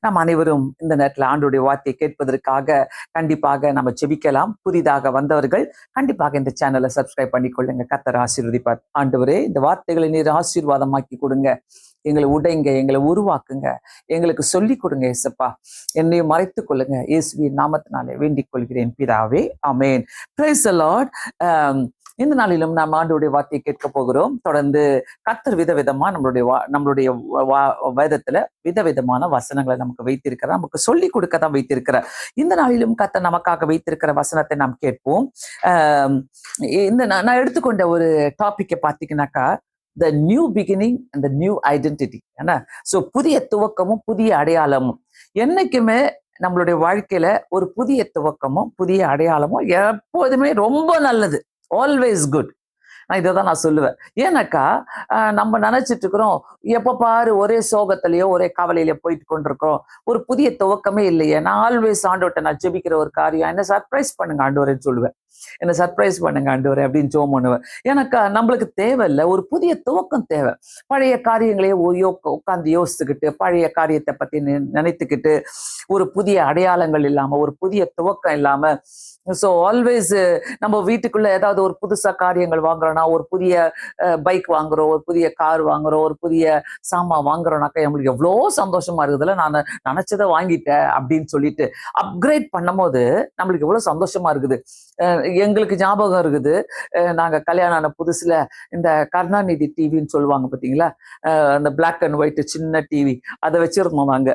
நாம் அனைவரும் இந்த நேரத்தில் ஆண்டவருடைய வார்த்தையை கேட்பதற்காக கண்டிப்பாக நம்ம ஜெபிக்கலாம். புதிதாக வந்தவர்கள் கண்டிப்பாக இந்த சேனலை சப்ஸ்கிரைப் பண்ணிக்கொள்ளுங்க. கர்த்தர் ஆசீர்வதிப்பார். ஆண்டவரே, இந்த வார்த்தைகளை நீர் ஆசீர்வாதமாக்கி கொடுங்க. எங்களை உடைங்க, எங்களை உருவாக்குங்க, எங்களுக்கு சொல்லிக் கொடுங்க ஏசப்பா. என்னையும் மறைத்துக் கொள்ளுங்க. இயேசுவின் நாமத்தினாலே வேண்டிக் கொள்கிறேன் பிதாவே, ஆமென். Praise the Lord. இந்த நாளிலும் நாம் ஆண்டவருடைய வார்த்தையை கேட்க போகிறோம். தொடர்ந்து கர்த்தர் விதவிதமா நம்மளுடைய வேதத்துல விதவிதமான வசனங்களை நமக்கு வைத்திருக்கிறார், நமக்கு சொல்லிக் கொடுக்க தான் வைத்திருக்கிறார். இந்த நாளிலும் கர்த்தர் நமக்காக வைத்திருக்கிற வசனத்தை நாம் கேட்போம். நான் எடுத்துக்கொண்ட ஒரு டாபிக்கை பார்த்தீங்கன்னாக்கா, the new beginning and the new identity. So புதிய துவக்கமும் புதிய அடையாளமும். என்னைக்குமே நம்மளுடைய வாழ்க்கையில ஒரு புதிய துவக்கமும் புதிய அடையாளமும் எப்போதுமே ரொம்ப நல்லது. Always good. இதை தான் நான் சொல்லுவேன். ஏன்னாக்கா நம்ம நினைச்சிட்டு இருக்கிறோம், எப்ப பாரு ஒரே சோகத்திலயோ ஒரே கவலையிலயோ போயிட்டு கொண்டிருக்கிறோம், ஒரு புதிய துவக்கமே இல்லையே. நான் ஆல்வேஸ் ஆண்டவர்கிட்ட நான் ஜெபிக்கிற ஒரு காரியம், என்ன சர்ப்ரைஸ் பண்ணுங்க ஆண்டவரேன்னு சொல்லுவேன். என்ன சர்ப்ரைஸ் பண்ணுங்க ஆண்டவரே அப்படின்னு ஜெபம் பண்ணுவேன். எனக்கு நம்மளுக்கு தேவையில்லை, ஒரு புதிய துவக்கம் தேவை. பழைய காரியங்களையே உட்காந்து யோசிச்சுக்கிட்டு பழைய காரியத்தை பத்தி நினைத்துக்கிட்டு ஒரு புதிய அடையாளங்கள் இல்லாம ஒரு புதிய துவக்கம் இல்லாம, ஸோ ஆல்வேஸ் நம்ம வீட்டுக்குள்ள ஏதாவது ஒரு புதுசா காரியங்கள் வாங்குறோம்னா, ஒரு புதிய பைக் வாங்குறோம், ஒரு புதிய கார் வாங்குறோம், ஒரு புதிய சாமான் வாங்குறோம்னாக்கா நம்மளுக்கு எவ்வளோ சந்தோஷமா இருக்குதுல்ல. நான் நினைச்சதை வாங்கிட்டேன் அப்படின்னு சொல்லிட்டு அப்கிரேட் பண்ணும் போது நம்மளுக்கு எவ்வளவு சந்தோஷமா இருக்குது. எங்களுக்கு ஞாபகம் இருக்குது, நாங்க கல்யாணம் ஆன புதுசுல இந்த கருணாநிதி டிவின்னு சொல்லுவாங்க பார்த்தீங்களா, அந்த பிளாக் அண்ட் ஒயிட் சின்ன டிவி, அதை வச்சிருந்தோம் நாங்க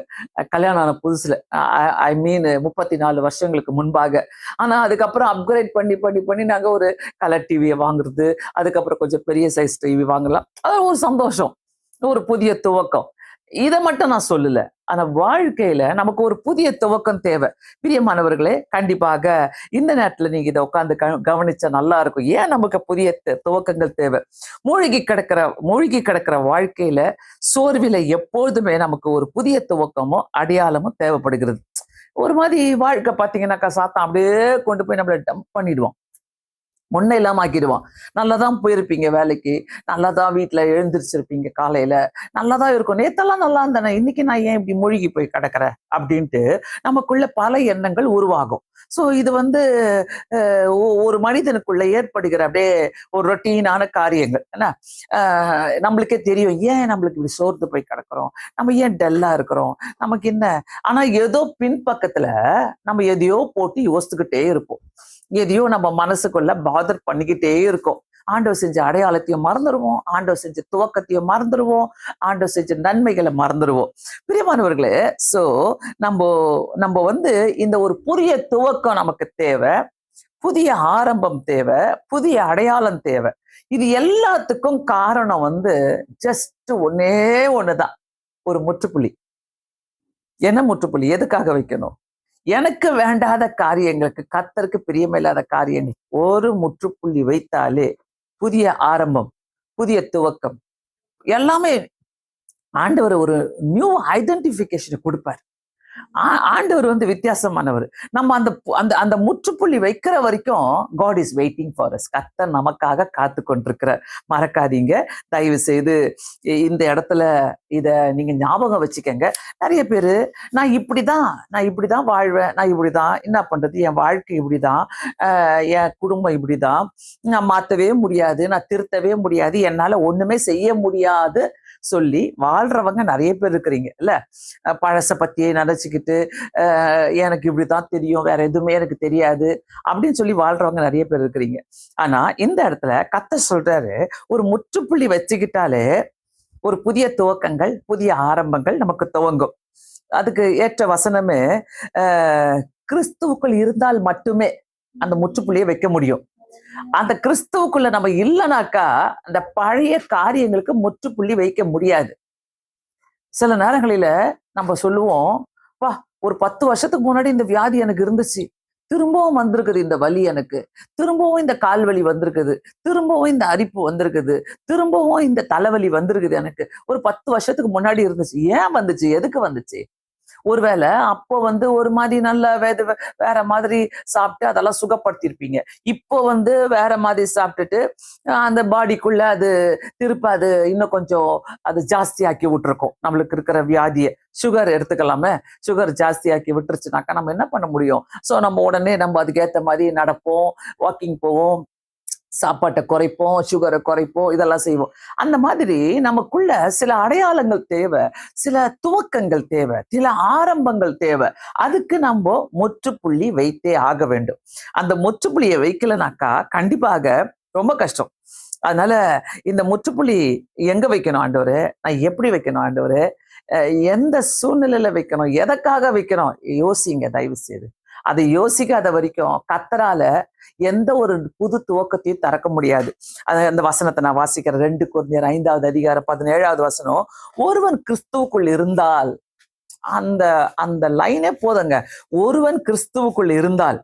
கல்யாணம் ஆன புதுசுல. ஐ மீன் 34 வருஷங்களுக்கு முன்பாக. ஆனா அதுக்கப்புறம் அப்கிரேட் பண்ணி பண்ணி பண்ணி நாங்க ஒரு கலர் டிவியை வாங்குறது, அதுக்கப்புறம் கொஞ்சம் பெரிய சைஸ் டிவி வாங்கலாம். அது ஒரு சந்தோஷம், ஒரு புதிய துவக்கம். இதை மட்டும் நான் சொல்லல, ஆனா வாழ்க்கையில நமக்கு ஒரு புதிய துவக்கம் தேவை. பிரியமானவர்களே, கண்டிப்பாக இந்த நேரத்துல நீங்க இதை உட்காந்து கவனிச்சா நல்லா இருக்கும். ஏன் நமக்கு புதிய துவக்கங்கள் தேவை? மூழ்கி கிடக்கிற வாழ்க்கையில சோர்வில எப்பொழுதுமே நமக்கு ஒரு புதிய துவக்கமும் அடையாளமும் தேவைப்படுகிறது. ஒரு மாதிரி வாழ்க்கை பார்த்தீங்கன்னாக்கா சாத்தான் அப்படியே கொண்டு போய் நம்மளை டம்ப் பண்ணிடுவான், முன்ன இல்லாம ஆக்கிடுவான். நல்லாதான் போயிருப்பீங்க வேலைக்கு, நல்லாதான் வீட்டுல எழுந்திரிச்சிருப்பீங்க, காலையில நல்லாதான் இருக்கும், நேத்தெல்லாம் நல்லா இருந்தேன், இன்னைக்கு நான் ஏன் இப்படி மூழ்கி போய் கிடக்குறேன் அப்படின்ட்டு நமக்குள்ள பல எண்ணங்கள் உருவாகும். ஸோ இது ஒரு மனிதனுக்குள்ள ஏற்படுகிற அப்படியே ஒரு ரொட்டீனான காரியங்கள். என்ன நம்மளுக்கே தெரியும், ஏன் நம்மளுக்கு இப்படி சோர்ந்து போய் கிடக்குறோம், நம்ம ஏன் டல்லா இருக்கிறோம், நமக்கு என்ன. ஆனா ஏதோ பின்பக்கத்துல நம்ம எதையோ போட்டு யோசிச்சுக்கிட்டே இருப்போம், எதையோ நம்ம மனசுக்குள்ள பாதர் பண்ணிக்கிட்டே இருக்கோம். ஆண்டவர் செஞ்ச அடையாளத்தையும் மறந்துடுவோம், ஆண்டவர் செஞ்ச துவக்கத்தையும் மறந்துடுவோம், ஆண்டவர் செஞ்ச நன்மைகளை மறந்துடுவோம். பிரியமானவர்களே, சோ நம்ம இந்த ஒரு புதிய துவக்கம் நமக்கு தேவை, புதிய ஆரம்பம் தேவை, புதிய அடையாளம் தேவை. இது எல்லாத்துக்கும் காரணம் ஜஸ்ட் ஒண்ணுதான், ஒரு முற்றுப்புள்ளி. என்ன முற்றுப்புள்ளி? எதுக்காக வைக்கணும்? எனக்கு வேண்டாத காரியங்களுக்கு, கர்த்தருக்கு பிரியமில்லாத காரியங்கள் ஒரு முற்றுப்புள்ளி வைத்தாலே புதிய ஆரம்பம், புதிய துவக்கம், எல்லாமே ஆண்டவர் ஒரு நியூ ஐடென்டிபிகேஷனை கொடுப்பார். ஆண்டவர் வித்தியாசமானவர். நம்ம அந்த அந்த முற்றுப்புள்ளி வைக்கிற வரைக்கும் God is waiting for us. கர்த்தர் நமக்காக காத்து கொண்டிருக்கிறார். மறக்காதீங்க, தயவு செய்து இந்த இடத்துல இத நீங்க ஞாபகம் வச்சுக்கங்க. நிறைய பேரு நான் இப்படிதான் வாழ்வேன், நான் இப்படிதான், என்ன பண்றது, என் வாழ்க்கை இப்படிதான், என் குடும்பம் இப்படிதான், நான் மாத்தவே முடியாது, நான் திருத்தவே முடியாது, என்னால ஒண்ணுமே செய்ய முடியாது சொல்லி வாழ்றவங்க நிறைய பேர் இருக்கிறீங்க இல்ல. பழச பத்தியே நினைச்சுக்கிட்டு எனக்கு இப்படிதான் தெரியும், வேற எதுவுமே எனக்கு தெரியாது அப்படின்னு சொல்லி வாழ்றவங்க நிறைய பேர் இருக்கிறீங்க. ஆனா இந்த இடத்துல கர்த்தர் சொல்றாரு, ஒரு முற்றுப்புள்ளி வச்சுக்கிட்டாலே ஒரு புதிய துவக்கங்கள், புதிய ஆரம்பங்கள் நமக்கு துவங்கும். அதுக்கு ஏற்ற வசனமே, கிறிஸ்துவுக்குள் இருந்தால் மட்டுமே அந்த முற்றுப்புள்ளியை வைக்க முடியும். அந்த கிறிஸ்துவுக்குள்ள நம்ம இல்லைனாக்கா அந்த பழைய காரியங்களுக்கு முற்றுப்புள்ளி வைக்க முடியாது. சில நேரங்களில நம்ம சொல்லுவோம், வா, ஒரு 10 வருஷத்துக்கு முன்னாடி இந்த வியாதி எனக்கு இருந்துச்சு, திரும்பவும் வந்திருக்குது இந்த வலி, எனக்கு திரும்பவும் இந்த கால் வலி வந்திருக்குது, திரும்பவும் இந்த அரிப்பு வந்திருக்குது, திரும்பவும் இந்த தலைவலி வந்திருக்குது, எனக்கு ஒரு 10 வருஷத்துக்கு முன்னாடி இருந்துச்சு. ஏன் வந்துச்சு? எதுக்கு வந்துச்சு? ஒருவேளை அப்போ ஒரு மாதிரி நல்ல வேற மாதிரி சாப்பிட்டு அதெல்லாம் சுகப்படுத்திருப்பீங்க. இப்போ வேற மாதிரி சாப்பிட்டுட்டு அந்த பாடிக்குள்ள அது திருப்ப அது இன்னும் கொஞ்சம் அது ஜாஸ்தியாக்கி விட்டுருக்கோம். நம்மளுக்கு இருக்கிற வியாதியை சுகர் எடுத்துக்கலாமே, சுகர் ஜாஸ்தியாக்கி விட்டுருச்சுனாக்கா நம்ம என்ன பண்ண முடியும்? ஸோ நம்ம உடனே நம்ம அதுக்கேற்ற மாதிரி நடப்போம், வாக்கிங் போவோம், சாப்பாட்டை குறைப்போம், சுகரை குறைப்போம், இதெல்லாம் செய்வோம். அந்த மாதிரி நமக்குள்ள சில அடையாளங்கள் தேவை, சில துவக்கங்கள் தேவை, சில ஆரம்பங்கள் தேவை. அதுக்கு நம்ம முற்றுப்புள்ளி வைத்தே ஆக வேண்டும். அந்த முற்றுப்புள்ளியை வைக்கலனாக்கா கண்டிப்பாக ரொம்ப கஷ்டம். அதனால இந்த முற்றுப்புள்ளி எங்க வைக்கணும் ஆண்டவரே? நான் எப்படி வைக்கணும் ஆண்டவரே? எந்த சூழ்நிலையில வைக்கணும்? எதற்காக வைக்கணும்? யோசிங்க தயவு செய்து. அதை யோசிக்காத வரைக்கும் கர்த்தரால எந்த ஒரு புது துவக்கத்தையும் திறக்க முடியாது. அந்த வசனத்தை நான் வாசிக்கிறேன். 2 கொரிந்தியர் 5வது அதிகாரம் 17வது வசனம். ஒருவன் கிறிஸ்துவுக்குள் இருந்தால், அந்த அந்த லைனே போதுங்க. ஒருவன் கிறிஸ்துவுக்குள் இருந்தால்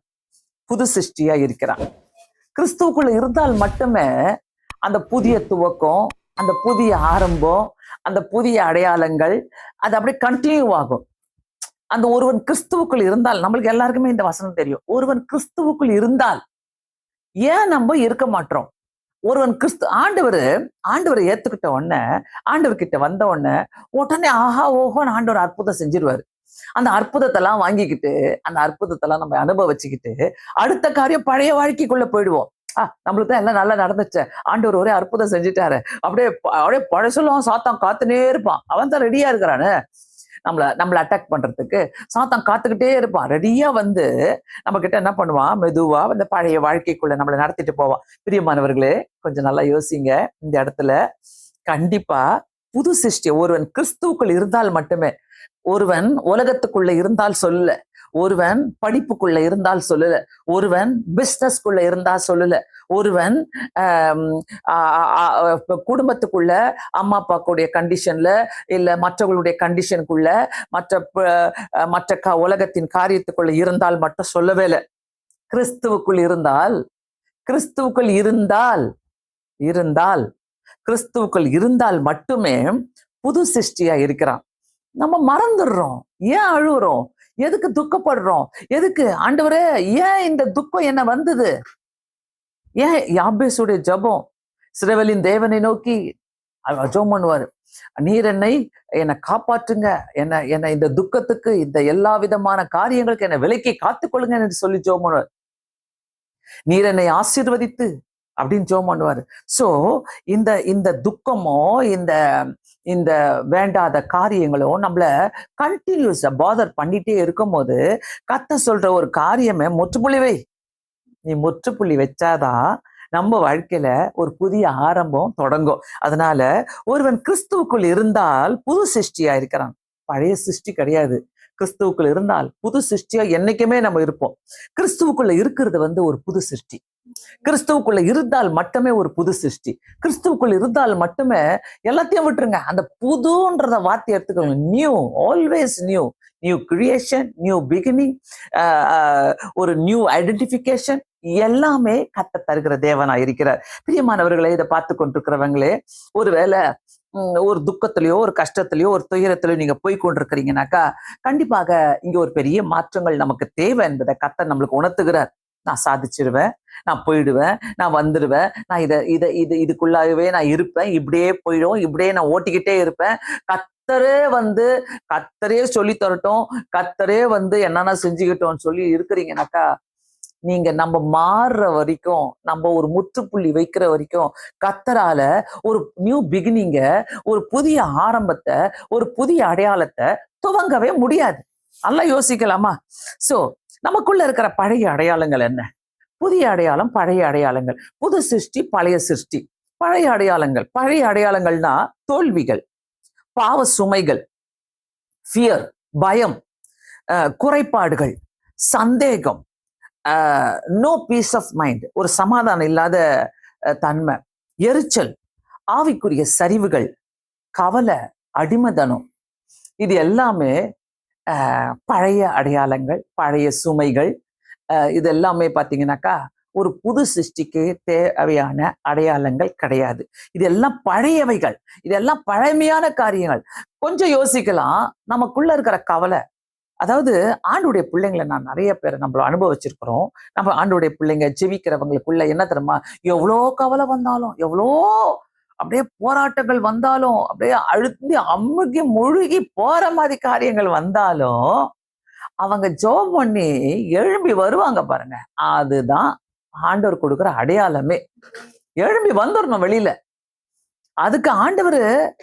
புது சிருஷ்டியா இருக்கிறான். கிறிஸ்துவுக்குள்ள இருந்தால் மட்டுமே அந்த புதிய துவக்கம், அந்த புதிய ஆரம்பம், அந்த புதிய அடையாளங்கள் அது அப்படியே கண்டினியூ ஆகும். அந்த ஒருவன் கிறிஸ்துவுக்குள் இருந்தால், நம்மளுக்கு எல்லாருக்குமே இந்த வசனம் தெரியும். ஒருவன் கிறிஸ்துவுக்குள் இருந்தால், ஏன் நம்ம இருக்க மாட்டோம்? ஒருவன் ஆண்டவர் ஏத்துக்கிட்ட உடனே, ஆண்டவர் கிட்ட வந்த உடனே ஆஹா ஓஹோன்னு ஆண்டவர் அற்புதம் செஞ்சிருவாரு. அந்த அற்புதத்தெல்லாம் வாங்கிக்கிட்டு, அந்த அற்புதத்தெல்லாம் நம்ம அனுபவிச்சுக்கிட்டு அடுத்த காரியம் பழைய வாழ்க்கைக்குள்ள போயிடுவோம். நம்மளுக்கு தான் எல்லாம் நல்லா நடந்துச்சு, ஆண்டவர் ஒரே அற்புதம் செஞ்சுட்டாரு, அப்படியே அப்படியே பழசெல்லாம் சாத்தான் காத்துனே இருப்பான். அவன் தான் ரெடியா இருக்கிறானு நம்மள அட்டாக் பண்றதுக்கு. சாத்தான் காத்துக்கிட்டே இருப்பான். ரெடியா நம்ம கிட்ட என்ன பண்ணுவான்? மெதுவா இந்த பழைய வாழ்க்கைக்குள்ள நம்மளை நடத்திட்டு போவான். பிரியமானவர்களே, கொஞ்சம் நல்லா யோசிங்க. இந்த இடத்துல கண்டிப்பா புது சிருஷ்டி ஒருவன் கிறிஸ்துவுக்குள் இருந்தால் மட்டுமே. ஒருவன் உலகத்துக்குள்ள இருந்தால் சொல்லல, ஒருவன் படிப்புக்குள்ள இருந்தால் சொல்லல, ஒருவன் பிசினஸ்க்குள்ள இருந்தால் சொல்லல, ஒருவன் குடும்பத்துக்குள்ள அம்மா அப்பாக்குடைய கண்டிஷன்ல இல்ல மற்றவர்களுடைய கண்டிஷனுக்குள்ள மற்ற உலகத்தின் காரியத்துக்குள்ள இருந்தால் மட்டும் சொல்லவே இல்லை. கிறிஸ்துவுக்குள் இருந்தால், கிறிஸ்துவுக்குள் இருந்தால் இருந்தால் கிறிஸ்துவுக்குள் இருந்தால் மட்டுமே புது சிருஷ்டியா இருக்கிறான். நம்ம மறந்துடுறோம். ஏன் அழுகுறோம்? எதுக்கு துக்கப்படுறோம்? எதுக்கு ஆண்டவரே ஏன் இந்த துக்கம் என்ன வந்தது? ஏன் யாபேசுடைய ஜபம், சிறுவலின் தேவனை நோக்கி ஜெபம் பண்ணுவாரு. நீர் என்னை காப்பாற்றுங்க, என்ன இந்த துக்கத்துக்கு, இந்த எல்லா விதமான காரியங்களுக்கு என்னை விலக்கி காத்துக்கொள்ளுங்க என்று சொல்லி ஜெபம் பண்ணுவார். நீர் என்னை ஆசீர்வதித்து அப்படின்னு ஜெபம் பண்ணுவாரு. சோ இந்த துக்கமோ இந்த இந்த வேண்டாத காரியங்களோ நம்மள கண்டினியூஸா பாதர் பண்ணிட்டே இருக்கும் போது கர்த்தர் சொல்ற ஒரு காரியமே முற்றுப்புள்ளி வை. நீ முற்றுப்புள்ளி வச்சாதான் நம்ம வாழ்க்கையில ஒரு புதிய ஆரம்பம் தொடங்கும். அதனால ஒருவன் கிறிஸ்துவுக்குள் இருந்தால் புது சிருஷ்டியா இருக்கிறான். பழைய சிருஷ்டி கிடையாது. கிறிஸ்துவுக்குள் இருந்தால் புது சிருஷ்டியா என்னைக்குமே நம்ம இருப்போம். கிறிஸ்துவுக்குள்ள இருக்கிறது ஒரு புது சிருஷ்டி. கிறிஸ்துவுக்குள்ள இருந்தால் மட்டுமே ஒரு புது சிருஷ்டி. கிறிஸ்துவுக்குள்ள இருந்தால் மட்டுமே எல்லாத்தையும் விட்டுருங்க. அந்த புதுன்றத வார்த்தை எடுத்துக்கோங்க. New, always new, new creation, new beginning, ஒரு நியூ ஐடென்டிபிகேஷன், எல்லாமே கர்த்தர் தருகிற தேவனா இருக்கிறார். பிரியமானவர்களே, இதை பார்த்து கொண்டிருக்கிறவங்களே, ஒருவேளை ஒரு துக்கத்திலயோ ஒரு கஷ்டத்திலயோ ஒரு துயரத்திலயோ நீங்க போய் கொண்டிருக்கிறீங்கன்னாக்கா கண்டிப்பாக இங்க ஒரு பெரிய மாற்றங்கள் நமக்கு தேவை என்பதை கர்த்தர் நம்மளுக்கு உணர்த்துகிறார். நான் சாதிச்சிருவேன், நான் போயிடுவேன், நான் வந்துடுவேன், நான் இதுக்குள்ளாகவே நான் இருப்பேன், இப்படியே போயிடும், இப்படியே நான் ஓட்டிக்கிட்டே இருப்பேன். கர்த்தரே சொல்லி தரட்டும், கர்த்தரே என்னென்ன செஞ்சுக்கிட்டோம்னு சொல்லி இருக்கிறீங்கன்னாக்கா நம்ம மாறுற வரைக்கும், நம்ம ஒரு முற்றுப்புள்ளி வைக்கிற வரைக்கும் கர்த்தரால ஒரு நியூ பிகினிங்க, ஒரு புதிய ஆரம்பத்தை, ஒரு புதிய அடையாளத்தை துவங்கவே முடியாது. நல்லா யோசிக்கலாமா? சோ நமக்குள்ள இருக்கிற பழைய அடையாளங்கள் என்ன? புதிய அடையாளம், பழைய அடையாளங்கள், புது சிருஷ்டி, பழைய சிருஷ்டி. பழைய அடையாளங்கள்னா தோல்விகள், பாவ சுமைகள், ஃபியர், பயம், குறைபாடுகள், சந்தேகம், நோ பீஸ் ஆஃப் மைண்ட், ஒரு சமாதானம் இல்லாத தன்மை, எரிச்சல், ஆவிக்குரிய சரிவுகள், கவலை, அடிமதனம், இது எல்லாமே பழைய அடையாளங்கள், பழைய சுமைகள். இது எல்லாமே பார்த்தீங்கன்னாக்கா ஒரு புது சிருஷ்டிக்கு தேவையான அடையாளங்கள் கிடையாது. இதெல்லாம் பழையவைகள், இதெல்லாம் பழமையான காரியங்கள். கொஞ்சம் யோசிக்கலாம். நமக்குள்ள இருக்கிற கவலை, அதாவது ஆண்டுடைய பிள்ளைங்களை நான் நிறைய பேர் நம்மள அனுபவிச்சிருக்கிறோம். நம்ம ஆண்டுடைய பிள்ளைங்க ஜெபிக்கிறவங்களுக்குள்ள என்ன தெரியுமா, எவ்வளோ கவலை வந்தாலும், எவ்வளோ அப்படியே போராட்டங்கள் வந்தாலும், அப்படியே அழுத்தி அமுகி முழுகி போற மாதிரி காரியங்கள் வந்தாலும், அவங்க ஜெபம் பண்ணி எழும்பி வருவாங்க பாருங்க. அதுதான் ஆண்டவர் கொடுக்குற அடையாளமே. எழும்பி வந்துடணும் வெளியில. அதுக்கு ஆண்டவர்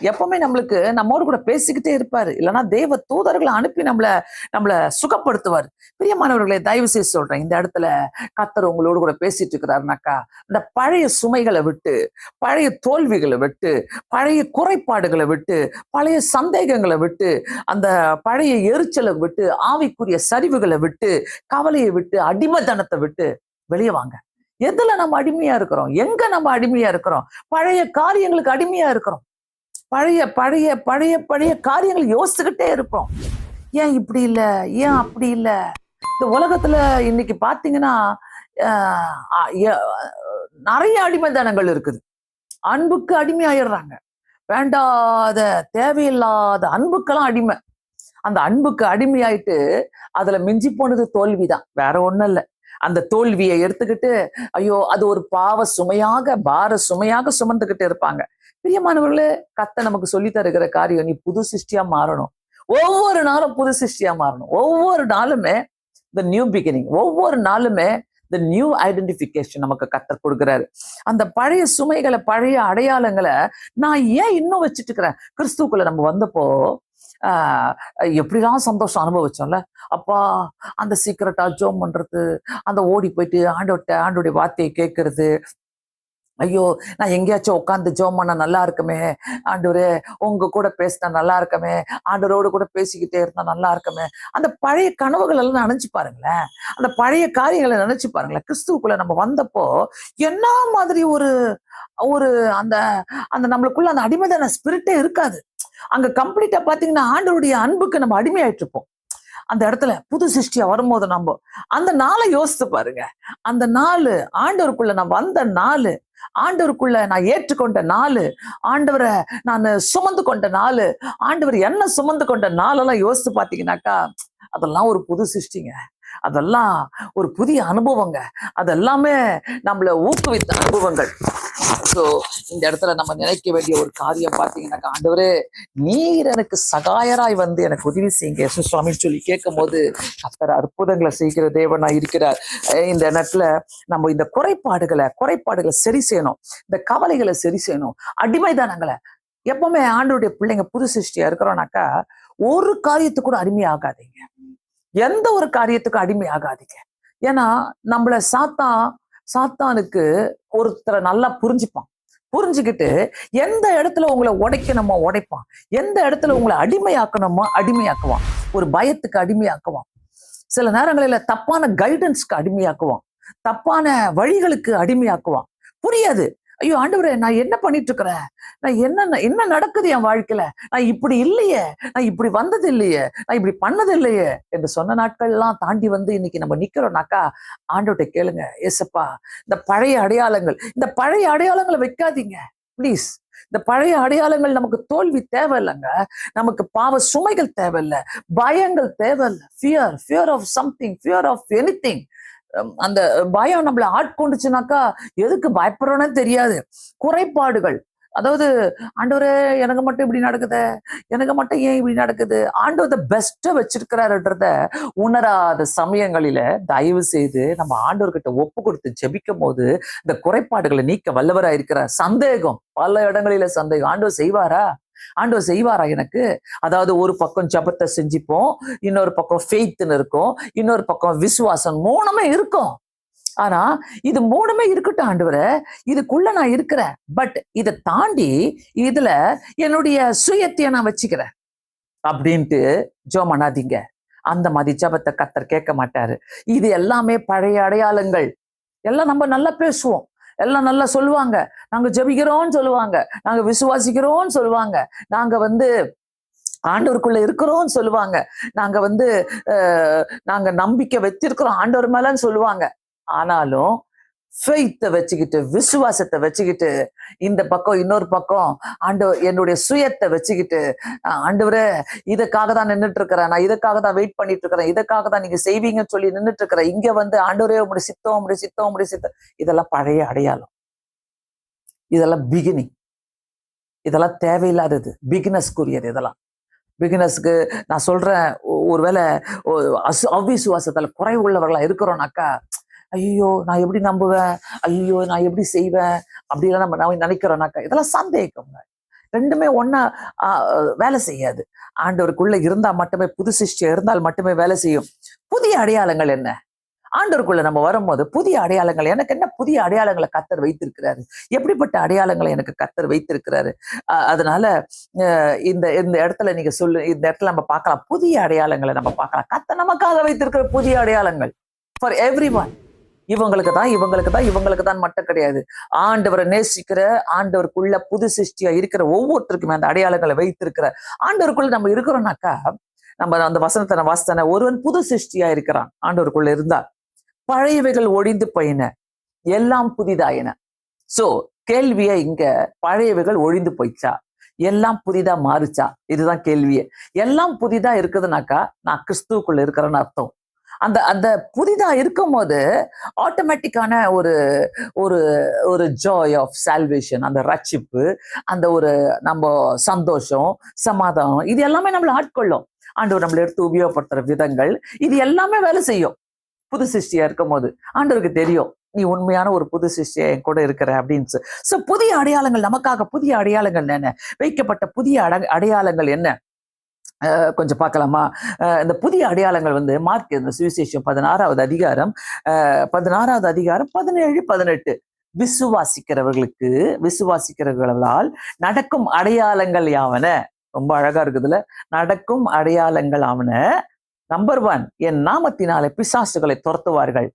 எப்பவுமே நம்மளுக்கு நம்மோடு கூட பேசிக்கிட்டே இருப்பாரு. இல்லைன்னா தேவ தூதர்களை அனுப்பி நம்மள சுகப்படுத்துவார். பிரியமானவர்களை, தயவு செய்து சொல்றேன், இந்த இடத்துல கர்த்தர் உங்களோடு கூட பேசிட்டு இருக்கிறாருனாக்கா, இந்த பழைய சுமைகளை விட்டு, பழைய தோல்விகளை விட்டு, பழைய குறைபாடுகளை விட்டு, பழைய சந்தேகங்களை விட்டு, அந்த பழைய எரிச்சலை விட்டு, ஆவிக்குரிய சரிவுகளை விட்டு, கவலையை விட்டு, அடிமைத்தனத்தை விட்டு வெளியே வாங்க. எதுல நம்ம அடிமையா இருக்கிறோம்? எங்க நம்ம அடிமையா இருக்கிறோம்? பழைய காரியங்களுக்கு அடிமையா இருக்கிறோம். பழைய பழைய பழைய பழைய காரியங்கள் யோசிச்சுக்கிட்டே இருக்கிறோம். ஏன் இப்படி இல்ல, ஏன் அப்படி இல்ல? இந்த உலகத்துல இன்னைக்கு பாத்தீங்கன்னா நிறைய அடிமைத்தனங்கள் இருக்குது. அன்புக்கு அடிமை ஆயிடுறாங்க. வேண்டாத தேவையில்லாத அன்புக்கெல்லாம் அடிமை. அந்த அன்புக்கு அடிமையாயிட்டு அதுல மிஞ்சி போனது தோல்விதான், வேற ஒண்ணும் இல்லை. அந்த தோல்வியை எடுத்துக்கிட்டு ஐயோ அது ஒரு பாவ சுமையாக, பார சுமையாக சுமந்துகிட்டு இருப்பாங்க. பிரியமானவர்களே, கர்த்தர் நமக்கு சொல்லி தருகிற காரியம், நீ புது சிருஷ்டியா மாறணும். ஒவ்வொரு நாளும் புது சிருஷ்டியா மாறணும். ஒவ்வொரு நாளுமே த நியூ பிகினிங். ஒவ்வொரு நாளுமே த நியூ ஐடென்டிபிகேஷன் நமக்கு கர்த்தர் கொடுக்கிறாரு. அந்த பழைய சுமைகளை, பழைய அடையாளங்களை நான் ஏன் இன்னும் வச்சுட்டு இருக்கிறேன்? கிறிஸ்துக்குள்ள நம்ம வந்தப்போ எப்படிலாம் சந்தோஷம் அனுபவிச்சோம்ல. அப்பா, அந்த சீக்கிரட்டா ஜோம் பண்றது, அந்த ஓடி போயிட்டு ஆண்டோடைய வார்த்தையை கேட்கறது. ஐயோ, நான் எங்கேயாச்சும் உட்காந்து ஜோம் பண்ண நல்லா இருக்குமே ஆண்டவரே, உங்க கூட பேசினா நல்லா இருக்குமே, ஆண்டவரோடு கூட பேசிக்கிட்டே இருந்தா நல்லா இருக்குமே. அந்த பழைய கனவுகள் எல்லாம் நினைச்சு பாருங்களேன். அந்த பழைய காரியங்களை நினைச்சு பாருங்களேன். கிறிஸ்துவுக்குள்ள நம்ம வந்தப்போ என்ன மாதிரி ஒரு ஒரு அந்த அந்த நம்மளுக்குள்ள அந்த அடிமைதான ஸ்பிரிட்டே இருக்காது. அங்க கம்ப்ளீட்டா பாத்தீங்கன்னா ஆண்டவருடைய அன்புக்கு நம்ம அடிமையாயிட்டு இருப்போம். அந்த இடத்துல புது சிருஷ்டியா வரும்போது நம்ம அந்த நாளை யோசித்து பாருங்க. அந்த நாள் ஆண்டவருக்குள்ள நான் வந்த நாள், ஆண்டவருக்குள்ள நான் ஏற்றுக்கொண்ட நாள், ஆண்டவரை நான் சுமந்து கொண்ட நாள், ஆண்டவர் என்ன சுமந்து கொண்ட நாளெல்லாம் யோசித்து பாத்தீங்கன்னாக்கா, அதெல்லாம் ஒரு புது சிருஷ்டிங்க. அதெல்லாம் ஒரு புதிய அனுபவங்க. அதெல்லாமே நம்மள ஊக்குவித்த அனுபவங்கள். ஸோ இந்த இடத்துல நம்ம நினைக்க வேண்டிய ஒரு காரியம் பார்த்தீங்கன்னாக்கா, ஆண்டவரே நீர் எனக்கு சகாயராய் வந்து எனக்கு உதவி செய்யுங்க சுவாமின்னு சொல்லி கேட்கும் போது கர்த்தர் அற்புதங்களை செய்கிற தேவனா இருக்கிறார். இந்த இடத்துல நம்ம இந்த குறைபாடுகளை சரி செய்யணும். இந்த கவலைகளை சரி செய்யணும். அடிமைதானங்களை எப்பவுமே ஆண்டவருடைய பிள்ளைங்க புது சிருஷ்டியா இருக்கிறோம்னாக்கா, ஒரு காரியத்துக்கு கூட அடிமையாகாதீங்க. எந்த ஒரு காரியத்துக்கும் அடிமை ஆகாதீங்க. ஏன்னா நம்மள சாத்தானுக்கு ஒருத்தரை நல்லா புரிஞ்சுக்கிட்டு எந்த இடத்துல உங்களை உடைக்கணுமோ உடைப்பான், எந்த இடத்துல உங்களை அடிமையாக்கணுமோ அடிமையாக்குவான். ஒரு பயத்துக்கு அடிமையாக்குவான், சில நேரங்களில தப்பான கைடன்ஸ்க்கு அடிமையாக்குவான், தப்பான வழிகளுக்கு அடிமையாக்குவான். புரியாது. ஐயோ ஆண்டவரே, நான் என்ன பண்ணிட்டு இருக்கிறேன், நான் என்ன நடக்குது என் வாழ்க்கையில, நான் இப்படி இல்லையே, நான் இப்படி வந்தது இல்லையே, நான் இப்படி பண்ணது இல்லையே என்று சொன்ன நாட்கள் எல்லாம் தாண்டி வந்து இன்னைக்கு நம்ம நிக்கிறோம்னாக்கா, ஆண்டவர்கிட்ட கேளுங்க, ஏசப்பா இந்த பழைய அடையாளங்களை வைக்காதீங்க ப்ளீஸ். இந்த பழைய அடையாளங்கள் நமக்கு தோல்வி தேவையில்லைங்க. நமக்கு பாவ சுமைகள் தேவையில்லை, பயங்கள் தேவையில்லை. Fear of something, fear of anything. அந்த பயம் நம்மள ஆட்கொண்டுச்சுனாக்கா எதுக்கு பயப்படுறோன்னு தெரியாது. குறைபாடுகள், அதாவது ஆண்டவரே எனக்கு மட்டும் இப்படி நடக்குது, எனக்கு மட்டும் ஏன் இப்படி நடக்குது, ஆண்டவர் பெஸ்ட்டை வச்சிருக்கிறாருன்றத உணராத சமயங்களில தயவு செய்து நம்ம ஆண்டவர்கிட்ட ஒப்பு கொடுத்து ஜெபிக்கும் போது இந்த குறைபாடுகளை நீக்க வல்லவரா இருக்கிறார். சந்தேகம், பல இடங்களில சந்தேகம், ஆண்டவர் செய்வாரா எனக்கு? அதாவது ஒரு பக்கம் ஜபத்தை செஞ்சுப்போம், இன்னொரு பக்கம் ஃபெய்த்னு இருக்கும், இன்னொரு பக்கம் விசுவாசம், மூணுமே இருக்கும். ஆனா இது மூணுமே இருக்கட்டும் ஆண்டவரே, இதுக்குள்ள நான் இருக்கிறேன். பட் இதை தாண்டி இதுல என்னுடைய சுயத்தை நான் வச்சுக்கிறேன் அப்படின்ட்டு ஜெபம் பண்ணாதீங்க. அந்த மாதிரி ஜபத்தை கர்த்தர் கேட்க மாட்டாரு. இது எல்லாமே பழைய அடையாளங்கள். எல்லாம் நம்ம நல்லா பேசுவோம், எல்லாம் நல்லா சொல்லுவாங்க, நாங்க ஜெபிக்கிறோம்னு சொல்லுவாங்க, நாங்க விசுவாசிக்கிறோம்னு சொல்லுவாங்க, நாங்க ஆண்டவருக்குள்ள இருக்கிறோம்னு சொல்லுவாங்க, நாங்க நம்பிக்கை வச்சிருக்கிறோம் ஆண்டவர் மேலன்னு சொல்லுவாங்க. ஆனாலும் ஃபெய்த்தை வச்சுக்கிட்டு, விசுவாசத்தை வச்சுக்கிட்டு, இந்த பக்கம் இன்னொரு பக்கம் என்னுடைய சுயத்தை வச்சுக்கிட்டு, ஆண்டவரே இதுக்காக தான் நின்றுட்டு இருக்கிறேன், நான் இதுக்காக தான் வெயிட் பண்ணிட்டு இருக்கிறேன், இதுக்காக தான் நீங்க செய்வீங்கன்னு சொல்லி நின்றுட்டு இருக்கிறேன், இங்க வந்து ஆண்டவரே உங்களுடைய சித்தம், உங்களுடைய சித்தம், உங்களுடைய சித்தம். இதெல்லாம் பழைய அடையாளம், இதெல்லாம் பிகினிங், இதெல்லாம் தேவையில்லாதது, பிகினஸ்க்குரியது. இதெல்லாம் பிகினஸ்க்கு நான் சொல்றேன். ஒருவேளை அவிசுவாசத்துல குறைவு உள்ளவர்களா இருக்கிறோம்னாக்கா, ஐயோ நான் எப்படி நம்புவேன், ஐயோ நான் எப்படி செய்வேன் அப்படிலாம் நம்ம நினைக்கிறோம்னாக்கா, இதெல்லாம் சந்தேகம். ரெண்டுமே ஒன்னா வேலை செய்யாது. ஆண்டவருக்குள்ள இருந்தா மட்டுமே, புது சிருஷ்டியா இருந்தால் மட்டுமே வேலை செய்யும். புதிய அடையாளங்கள் என்ன? ஆண்டவருக்குள்ள நம்ம வரும்போது புதிய அடையாளங்கள், எனக்கு என்ன புதிய அடையாளங்களை கர்த்தர் வைத்திருக்கிறாரு, எப்படிப்பட்ட அடையாளங்களை எனக்கு கர்த்தர் வைத்திருக்கிறாரு. அதனால இந்த இந்த இடத்துல நீங்க இந்த இடத்துல நம்ம பார்க்கலாம், புதிய அடையாளங்களை நம்ம பார்க்கலாம். கர்த்தர் நமக்காக வைத்திருக்கிற புதிய அடையாளங்கள் ஃபார் எவ்ரிஒன். இவங்களுக்கு தான் மட்டும் கிடையாது. ஆண்டவரை நேசிக்கிற, ஆண்டவருக்குள்ள புது சிருஷ்டியா இருக்கிற ஒவ்வொருத்தருக்குமே அந்த அடையாளங்களை வைத்திருக்கிற. ஆண்டவருக்குள்ள நம்ம இருக்கிறோம்னாக்கா, நம்ம அந்த வசனத்தை வாசனை, ஒருவன் புது சிருஷ்டியா இருக்கிறான் ஆண்டவருக்குள்ள இருந்தா. பழையவைகள் ஒழிந்து போயின, எல்லாம் புதிதாயின. சோ கேள்வியே இங்க, பழையவைகள் ஒழிந்து போயிச்சா, எல்லாம் புதிதா மாறுச்சா? இதுதான் கேள்வியே. எல்லாம் புதிதா இருக்குதுனாக்கா நான் கிறிஸ்துவுக்குள்ள இருக்கிறேன்னு அர்த்தம். அந்த அந்த புதிதா இருக்கும் போது ஆட்டோமேட்டிக்கான ஒரு ஒரு ஒரு ஜாய் ஆஃப் சால்வேஷன், அந்த ரட்சிப்பு, அந்த ஒரு நம்ம சந்தோஷம், சமாதானம், இது எல்லாமே நம்மளை ஆட்கொள்ளும். ஆண்டவர் நம்மளை எடுத்து உபயோகப்படுத்துற விதங்கள், இது எல்லாமே வேலை செய்யும். புது சிருஷ்டியா இருக்கும் போது ஆண்டவருக்கு தெரியும், நீ உண்மையான ஒரு புது சிருஷ்டியா என் கூட இருக்கிற அப்படின்னு. சோ புதிய அடையாளங்கள், நமக்காக புதிய அடையாளங்கள் என்ன, வைக்கப்பட்ட புதிய அடையாளங்கள் என்ன, கொஞ்சம் பார்க்கலாமா? இந்த புதிய அடையாளங்கள் வந்து மார்க் இந்த சுவிசேஷம் 16வது அதிகாரம் 17, 18. விசுவாசிக்கிறவர்களால் நடக்கும் அடையாளங்கள் யாவன. ரொம்ப அழகா இருக்குதுல, நடக்கும் அடையாளங்கள் ஆவன. நம்பர் 1, என் நாமத்தினாலே பிசாசுகளை துரத்துவார்கள்,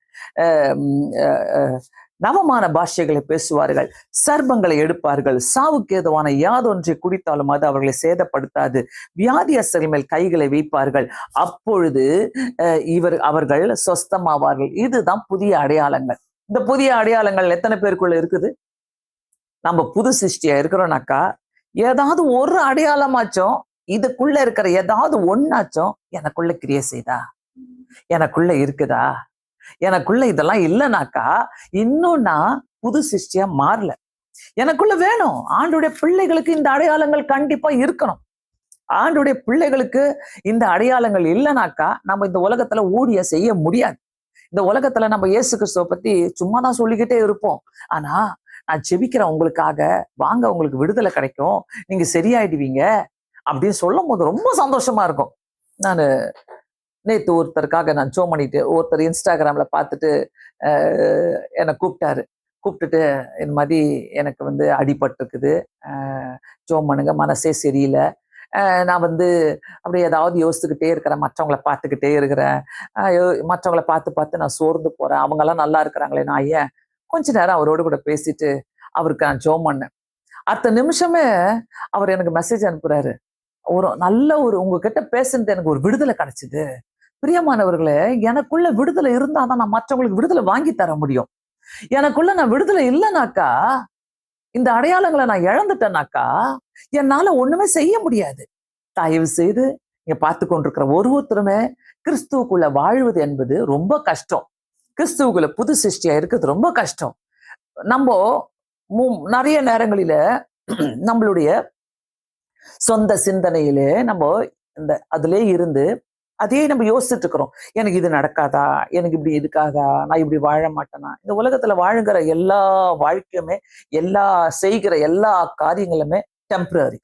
நவமான பாஷைகளை பேசுவார்கள், சர்ப்பங்களை எடுப்பார்கள், சாவுக்கு ஏதுவான யாதொன்றை குடித்தாலும் அது அவர்களை சேதப்படுத்தாது, வியாதியஸ்தர்கள் மேல் கைகளை வைப்பார்கள், அப்பொழுது அவர்கள் சொஸ்தமாவார்கள். இதுதான் புதிய அடையாளங்கள். இந்த புதிய அடையாளங்கள் எத்தனை பேருக்குள்ள இருக்குது? நம்ம புது சிருஷ்டியா இருக்கிறோம்னாக்கா, ஏதாவது ஒரு அடையாளமாச்சும், இதுக்குள்ள இருக்கிற ஏதாவது ஒன்னாச்சும் எனக்குள்ள கிரியை செய்தா, எனக்குள்ள இருக்குதா? எனக்குள்ள இதெல்லாம் இல்லைனாக்கா இன்னும் நான் புது சிருஷ்டியா மாறல. எனக்குள்ள வேணும். ஆண்டுடைய பிள்ளைகளுக்கு இந்த அடையாளங்கள் கண்டிப்பா இருக்கணும். ஆண்டுடைய பிள்ளைகளுக்கு இந்த அடையாளங்கள் இல்லைனாக்கா நம்ம இந்த உலகத்துல ஊழிய செய்ய முடியாது. இந்த உலகத்துல நம்ம இயேசு கிறிஸ்துவ பத்தி சும்மாதான் சொல்லிக்கிட்டே இருப்போம். ஆனா நான் ஜெபிக்கிறேன் உங்களுக்காக, வாங்க உங்களுக்கு விடுதலை கிடைக்கும், நீங்க சரியாயிடுவீங்க அப்படின்னு சொல்லும் போது ரொம்ப சந்தோஷமா இருக்கும். நான் நேற்று ஒருத்தருக்காக நான் ஜோம் பண்ணிட்டு, ஒருத்தர் இன்ஸ்டாகிராம்ல பார்த்துட்டு என்னை கூப்பிட்டுட்டு இந்த மாதிரி எனக்கு வந்து அடிபட்டிருக்குது, ஜோம் பண்ணுங்க, மனசே சரியில்லை, நான் வந்து அப்படி ஏதாவது யோசிச்சுக்கிட்டே இருக்கிறேன், மற்றவங்களை பார்த்துக்கிட்டே இருக்கிறேன், மற்றவங்களை பார்த்து நான் சோர்ந்து போறேன், அவங்கெல்லாம் நல்லா இருக்கிறாங்களே, நான் ஏன்? கொஞ்ச நேரம் அவரோடு கூட பேசிட்டு அவருக்கு நான் ஜோம் பண்ணேன். அடுத்த நிமிஷமே அவர் எனக்கு மெசேஜ் அனுப்புறாரு, நல்ல உங்ககிட்ட பேசுனது எனக்கு ஒரு விடுதலை கிடைச்சது. பிரியமானவர்களே, எனக்குள்ள விடுதலை இருந்தாதான் நான் மற்றவங்களுக்கு விடுதலை வாங்கி தர முடியும். எனக்குள்ள நான் விடுதலை இல்லைனாக்கா, இந்த அடையாளங்களை நான் இழந்துட்டேனாக்கா என்னால ஒண்ணுமே செய்ய முடியாது. தயவு செய்து நீங்க பார்த்து கொண்டிருக்கிற ஒருத்தருமே கிறிஸ்துவுக்குள்ள வாழ்வது என்பது ரொம்ப கஷ்டம். கிறிஸ்துவுக்குள்ள புது சிருஷ்டியா இருக்கிறது ரொம்ப கஷ்டம். நம்ம நிறைய நேரங்களில நம்மளுடைய சொந்த சிந்தனையிலே நம்ம இந்த அதிலே இருந்து அதே நம்ம யோசிச்சுட்டு இருக்கிறோம். எனக்கு இது நடக்காதா, எனக்கு இப்படி இதுக்காதா, நான் இப்படி வாழ மாட்டேனா? இந்த உலகத்துல வாழுகிற எல்லா வாழ்க்கையுமே, செய்கிற எல்லா காரியங்களுமே டெம்பரரி.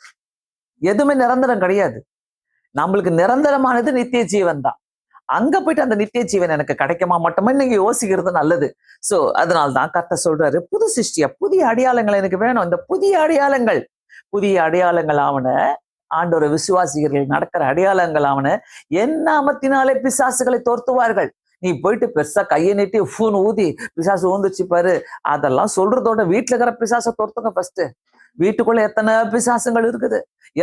எதுவுமே நிரந்தரம் கிடையாது. நம்மளுக்கு நிரந்தரமானது நித்திய ஜீவன் தான். அங்க போயிட்டு அந்த நித்திய ஜீவன் எனக்கு கிடைக்குமா மட்டுமே நீங்க யோசிக்கிறது நல்லது. சோ அதனால்தான் கர்த்தர் சொல்றாரு, புது சிருஷ்டியா, புதிய அடையாளங்கள் எனக்கு வேணும். இந்த புதிய அடையாளங்கள் ஆவன, ஆண்டவரை விசுவாசிகள் நடக்கிற அடையாளங்கள் ஆவன, என் நாமத்தினாலே பிசாசுகளை துரத்துவார்கள். நீ போயிட்டு பெருசா கையை நீட்டி ஊதி பிசாசு ஊந்துச்சு பாரு, அதெல்லாம் சொல்றதோட வீட்டுல இருக்கிற பிசாசை துரத்துங்க ஃபர்ஸ்ட். வீட்டுக்குள்ள எத்தனை பிசாசுகள் இருக்குது,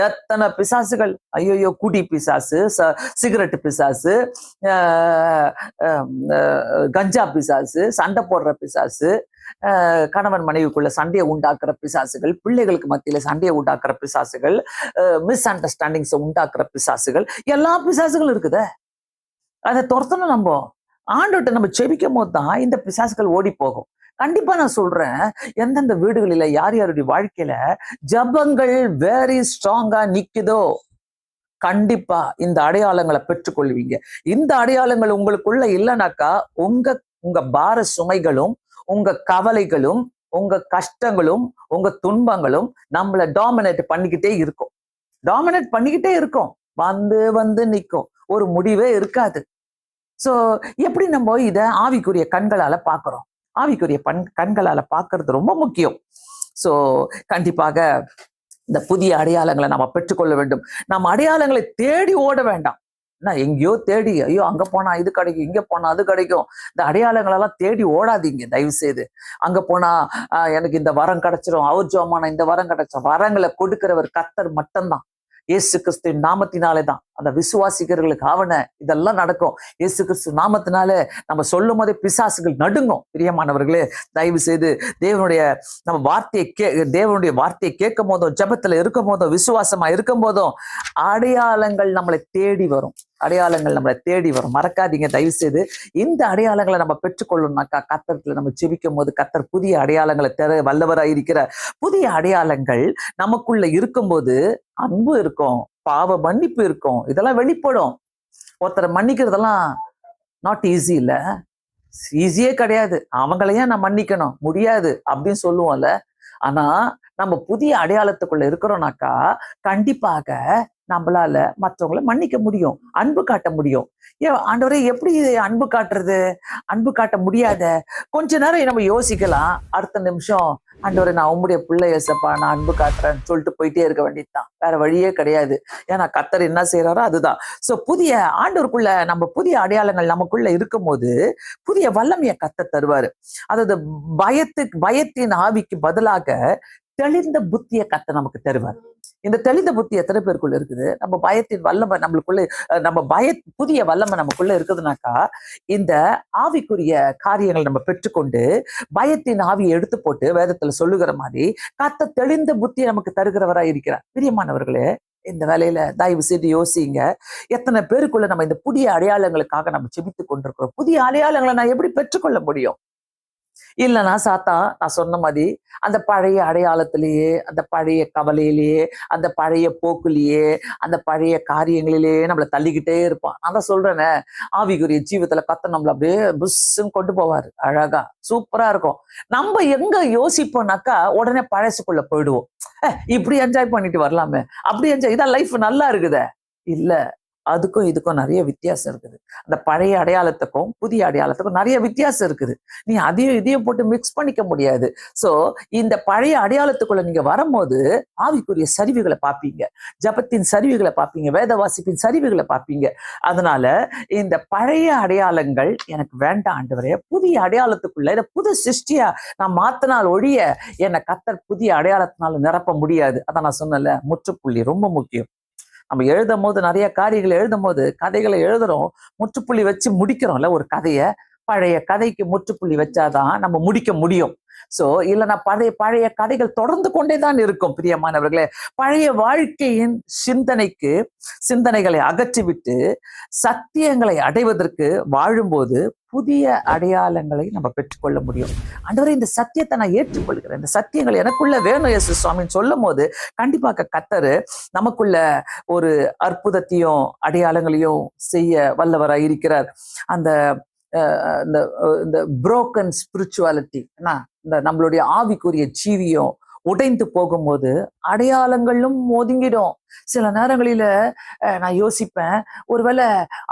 எத்தனை பிசாசுகள். ஐயோ, குடி பிசாசு, சிகரெட் பிசாசு, கஞ்சா பிசாசு, சண்டை போடுற பிசாசு, கணவன் மனைவிக்குள்ள சண்டையை உண்டாக்குற பிசாசுகள், பிள்ளைகளுக்கு மத்தியில சண்டையை உண்டாக்குற பிசாசுகள், மிஸ் அண்டர்ஸ்டாண்டிங்ஸை உண்டாக்குற பிசாசுகள், எல்லா பிசாசுகளும் இருக்குதே. அதை துரத்தணும். நம்ம ஆண்டவர்கிட்ட நம்ம செபிக்கும் போது தான் இந்த பிசாசுகள் ஓடி போகும். கண்டிப்பா நான் சொல்றேன், எந்தெந்த வீடுகளில யார் யாருடைய வாழ்க்கையில ஜபங்கள் வெரி ஸ்ட்ராங்கா நிக்குதோ, கண்டிப்பா இந்த அடையாளங்களை பெற்றுக்கொள்வீங்க. இந்த அடையாளங்கள் உங்களுக்குள்ள இல்லைனாக்கா உங்க பார சுமைகளும், உங்க கவலைகளும், உங்க கஷ்டங்களும், உங்க துன்பங்களும் நம்மள டாமினேட் பண்ணிக்கிட்டே இருக்கும். வந்து வந்து நிற்கும், ஒரு முடிவே இருக்காது. சோ எப்படி நம்ம இத ஆவிக்குரிய கண்களால பாக்குறோம்? ஆவிக்குரிய கண்களால பாக்குறது ரொம்ப முக்கியம். சோ கண்டிப்பாக இந்த புதிய அடையாளங்களை நம்ம பெற்றுக்கொள்ள வேண்டும். நம்ம அடையாளங்களை தேடி ஓட வேண்டாம். எங்கேயோ தேடி, ஐயோ அங்க போனா இது கிடைக்கும், இங்க போனா அது கிடைக்கும், இந்த அடையாளங்களெல்லாம் தேடி ஓடாதீங்க தயவு செய்து. அங்க போனா எனக்கு இந்த வரம் கிடைச்சிரும், அவர் ஜோமான இந்த வரம் கிடைச்சிரும். வரங்களை கொடுக்கிறவர் கர்த்தர் மட்டும்தான். இயேசு கிறிஸ்துவின் நாமத்தினாலே தான் அந்த விசுவாசிக்கிறவர்களுக்கு ஆவன இதெல்லாம் நடக்கும். இயேசு கிறிஸ்து நாமத்தினாலே நம்ம சொல்லும் போதே பிசாசுகள் நடுங்கும். பிரியமானவர்களே, தயவு செய்து தேவனுடைய வார்த்தையை கேட்கும் போதும், ஜெபத்துல இருக்கும் போதும், விசுவாசமா இருக்கும் போதும் அடையாளங்கள் நம்மளை தேடி வரும். மறக்காதீங்க தயவு செய்து. இந்த அடையாளங்களை நம்ம பெற்றுக்கொள்ளணும்னாக்கா கர்த்தர்ல நம்ம ஜெபிக்கும் போது கர்த்தர் புதிய அடையாளங்களை தர வல்லவராய் இருக்கிற. புதிய அடையாளங்கள் நமக்குள்ள இருக்கும்போது அன்பு இருக்கும், பாவ மன்னிப்பு இருக்கும், இதெல்லாம் வெளிப்படும். ஒருத்தரை மன்னிக்கிறதெல்லாம் நாட் ஈஸி இல்ல, ஈஸியே கிடையாது. அவங்களையே நான் மன்னிக்கணும், முடியாது அப்படின்னு சொல்லுவோம்ல. ஆனா நம்ம புதிய அடையாளத்துக்குள்ள இருக்கிறோம்னாக்கா கண்டிப்பாக நம்மளால மற்றவங்களை மன்னிக்க முடியும், அன்பு காட்ட முடியும். ஆண்டவரே எப்படி அன்பு காட்டுறது? அன்பு காட்ட முடியாத. கொஞ்ச நேரம் நம்ம யோசிக்கலாம், அடுத்த நிமிஷம் ஆண்டவரே நான் உம்முடைய பிள்ளை ஏசப்பா, நான் அன்பு காட்டுறேன்னு சொல்லிட்டு போயிட்டே இருக்க வேண்டியதுதான். வேற வழியே கிடையாது. ஏன்னா கர்த்தர் என்ன செய்யறாரோ அதுதான். சோ புதிய ஆண்டவருக்குள்ள நம்ம புதிய அடையாளங்கள் நமக்குள்ள இருக்கும் போது புதிய வல்லமையை கர்த்தர் தருவாரு. அதாவது பயத்தின் ஆவிக்கு பதிலாக தெளிந்த புத்திய கர்த்தர் நமக்கு தருவார். இந்த தெளிந்த புத்தி எத்தனை பேருக்குள்ள இருக்குது? நம்ம பயத்தின் வல்லமை நம்மளுக்குள்ள, புதிய வல்லமை நமக்குள்ள இருக்குதுனாக்கா இந்த ஆவிக்குரிய காரியங்கள் நம்ம பெற்றுக்கொண்டு பயத்தின் ஆவியை எடுத்து போட்டு வேதத்துல சொல்லுகிற மாதிரி கர்த்தர் தெளிந்த புத்தியை நமக்கு தருகிறவராய் இருக்கிறார். பிரியமானவர்களே, இந்த வேலையில தயவு செய்து யோசிங்க, எத்தனை பேருக்குள்ள நம்ம இந்த புதிய அடையாளங்களுக்காக நம்ம செபித்துக் கொண்டிருக்கிறோம். புதிய அடையாளங்களை நான் எப்படி பெற்றுக்கொள்ள முடியும்? இல்லைன்னா நான் சொன்ன மாதிரி அந்த பழைய அடையாளத்திலேயே, அந்த பழைய கவலையிலேயே, அந்த பழைய போக்குலயே, அந்த பழைய காரியங்களிலேயே நம்மளை தள்ளிக்கிட்டே இருப்பான். நான் தான் சொல்றேனே, ஆவிக்குரிய ஜீவத்துல கர்த்தர் நம்மள அப்படியே புஷ்ன்னு கொண்டு போவாரு. அழகா சூப்பரா இருக்கும். நம்ம எங்க யோசிப்போம்னாக்கா உடனே பழசுக்குள்ள போயிடுவோம். இப்படி என்ஜாய் பண்ணிட்டு வரலாமே, அப்படி என்ஜாய், இதான் லைஃப் நல்லா இருக்குதே. இல்ல, அதுக்கும் இதுக்கும் நிறைய வித்தியாசம் இருக்குது. அந்த பழைய அடையாளத்துக்கும் புதிய அடையாளத்துக்கும் நிறைய வித்தியாசம் இருக்குது. நீ அதையும் இதையும் போட்டு மிக்ஸ் பண்ணிக்க முடியாது. சோ இந்த பழைய அடையாளத்துக்குள்ள நீங்க வரும்போது ஆவிக்குரிய சரிவுகளை பார்ப்பீங்க, ஜபத்தின் சரிவுகளை பார்ப்பீங்க, வேத வாசிப்பின் சரிவுகளை பார்ப்பீங்க. அதனால இந்த பழைய அடையாளங்கள் எனக்கு வேண்டாம் ஆண்டவரே, புதிய அடையாளத்துக்குள்ள இதை புது சிருஷ்டியா நான் மாத்தினால் ஒழிய என்னை கர்த்தர் புதிய அடையாளத்தினால நிரப்ப முடியாது. அதான் நான் சொன்னல, முற்றுப்புள்ளி ரொம்ப முக்கியம். நம்ம எழுதும் போது நிறைய காரியங்களை எழுதும் போது கதைகளை எழுதுறோம், முற்றுப்புள்ளி வச்சு முடிக்கிறோம்ல ஒரு கதையை. பழைய கதைக்கு முற்றுப்புள்ளி வச்சாதான் நம்ம முடிக்க முடியும். சோ இல்லைன்னா பழைய கதைகள் தொடர்ந்து கொண்டேதான் இருக்கும். பிரியமானவர்களே, பழைய வாழ்க்கையின் சிந்தனைகளை அகற்றிவிட்டு சத்தியங்களை அடைவதற்கு வாழும்போது புதிய அடையாளங்களை நம்ம பெற்றுக்கொள்ள முடியும். ஆண்டவரே, இந்த சத்தியத்தை நான் ஏற்றுக்கொள்கிறேன், இந்த சத்தியங்கள் எனக்குள்ள வேணும் இயேசு சுவாமின்னு சொல்லும் போது கண்டிப்பாக கர்த்தர் நமக்குள்ள ஒரு அற்புதத்தையும் அடையாளங்களையும் செய்ய வல்லவராய் இருக்கிறார். அந்த இந்த புரோக்கன் ஸ்பிரிச்சுவாலிட்டி, இந்த நம்மளுடைய ஆவிக்குரிய ஜீவியம் உடைந்து போகும்போது அடையாளங்களும் ஒதுங்கிடும். சில நேரங்களில நான் யோசிப்பேன், ஒருவேளை